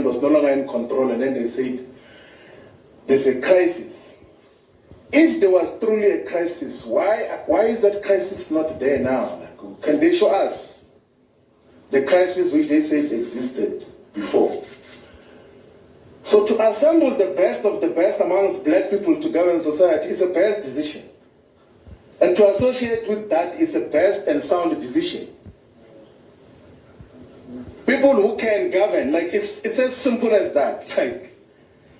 government was no longer in control, and then they said, there's a crisis. If there was truly a crisis, why is that crisis not there now? Like, can they show us the crisis which they said existed before? So to assemble the best of the best amongst black people to govern society is a best decision. And to associate with that is a best and sound decision. People who can govern, like it's as simple as that. Like,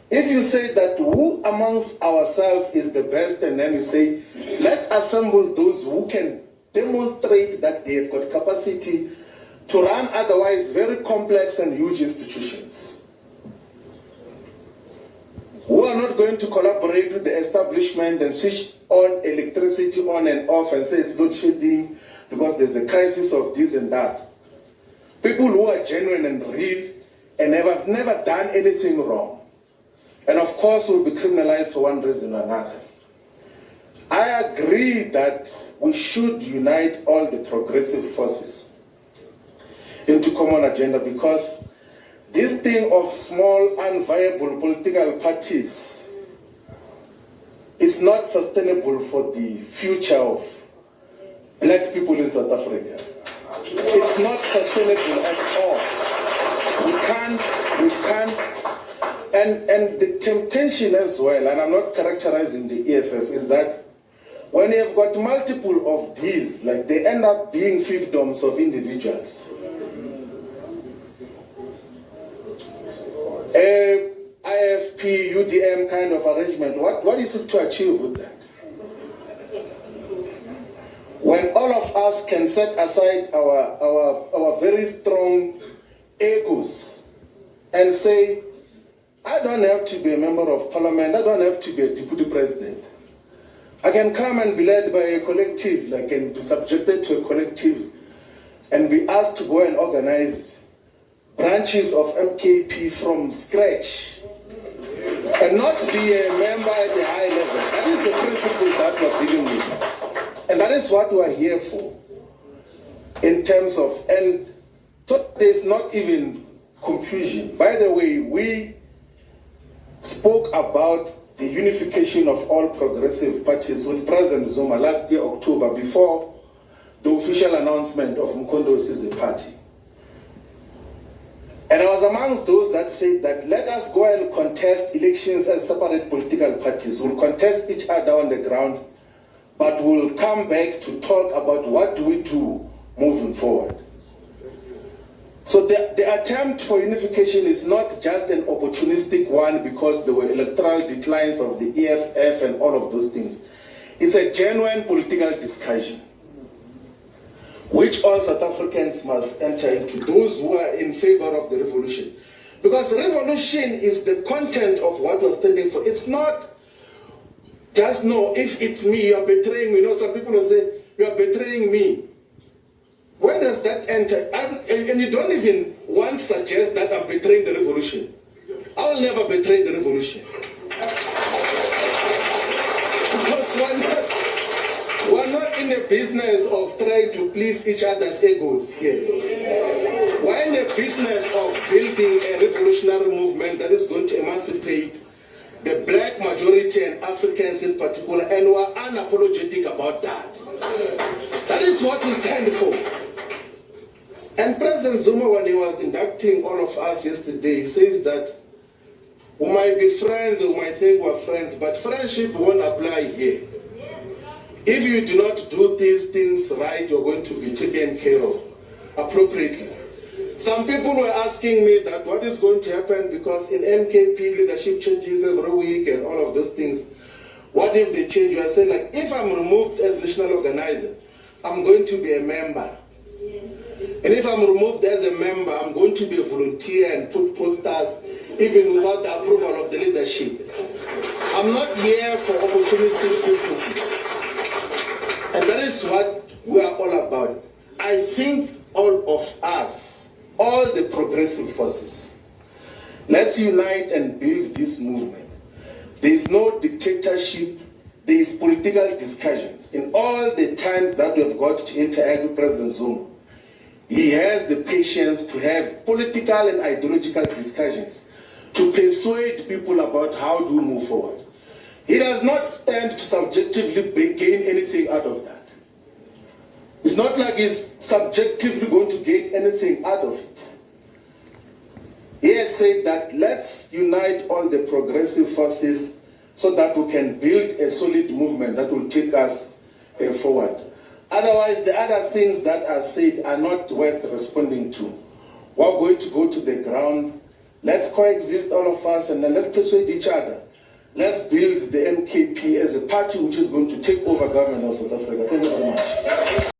if you say that who amongst ourselves is the best, and then you say, let's assemble those who can demonstrate that they have got capacity to run otherwise very complex and huge institutions, who are not going to collaborate with the establishment and switch on electricity on and off and say it's load shedding because there's a crisis of this and that. People who are genuine and real and have never done anything wrong, and of course will be criminalized for one reason or another. I agree that we should unite all the progressive forces into common agenda, because this thing of small unviable political parties is not sustainable for the future of black people in South Africa. It's not sustainable at all. We can't, and the temptation as well, and I'm not characterizing the EFF, is that when you have got multiple of these, like they end up being fiefdoms of individuals. IFP, UDM kind of arrangement, what is it to achieve with that? When all of us can set aside our very strong egos and say, I don't have to be a member of parliament, I don't have to be a deputy president. I can come and be led by a collective, like, and be subjected to a collective and be asked to go and organize branches of MKP from scratch and not be a member at the high level. That is the principle that we're dealing with. And that is what we're here for, in terms of, and so there's not even confusion. By the way, we spoke about the unification of all progressive parties with President Zuma last year, October, before the official announcement of Umkhonto Wesizwe party. And I was amongst those that said that let us go and contest elections as separate political parties. We'll contest each other on the ground, but we'll come back to talk about what do we do moving forward. So the attempt for unification is not just an opportunistic one because there were electoral declines of the EFF and all of those things. It's a genuine political discussion, which all South Africans must enter into, those who are in favor of the revolution. Because revolution is the content of what we're standing for. It's not just, no, if it's me, you're betraying me. You know, some people will say, you're betraying me. Where does that enter? And you don't even once suggest that I'm betraying the revolution. I'll never betray the revolution. Because we're not in the business of trying to please each other's egos here. We're in the business of building a revolutionary movement that is going to emancipate the black majority and Africans in particular, and we're unapologetic about that. That is what we stand for. And President Zuma, when he was inducting all of us yesterday, he says that we might be friends, we might think we're friends, but friendship won't apply here. If you do not do these things right, you're going to be taken care of appropriately. Some people were asking me that what is going to happen, because in MKP leadership changes every week and all of those things. What if they change? I say, like, if I'm removed as national organizer, I'm going to be a member. And if I'm removed as a member, I'm going to be a volunteer and put posters even without the approval of the leadership. I'm not here for opportunistic purposes. And that is what we are all about. I think all of us, all the progressive forces, let's unite and build this movement. There is no dictatorship, there is political discussions. In all the times that we have got to interact with President Zuma, he has the patience to have political and ideological discussions to persuade people about how to move forward. He does not stand to subjectively gain anything out of that. It's not like he's subjectively going to gain anything out of it. He has said that let's unite all the progressive forces so that we can build a solid movement that will take us forward. Otherwise, the other things that are said are not worth responding to. We're going to go to the ground. Let's coexist, all of us, and then let's persuade each other. Let's build the MKP as a party which is going to take over government of South Africa. Thank you very much.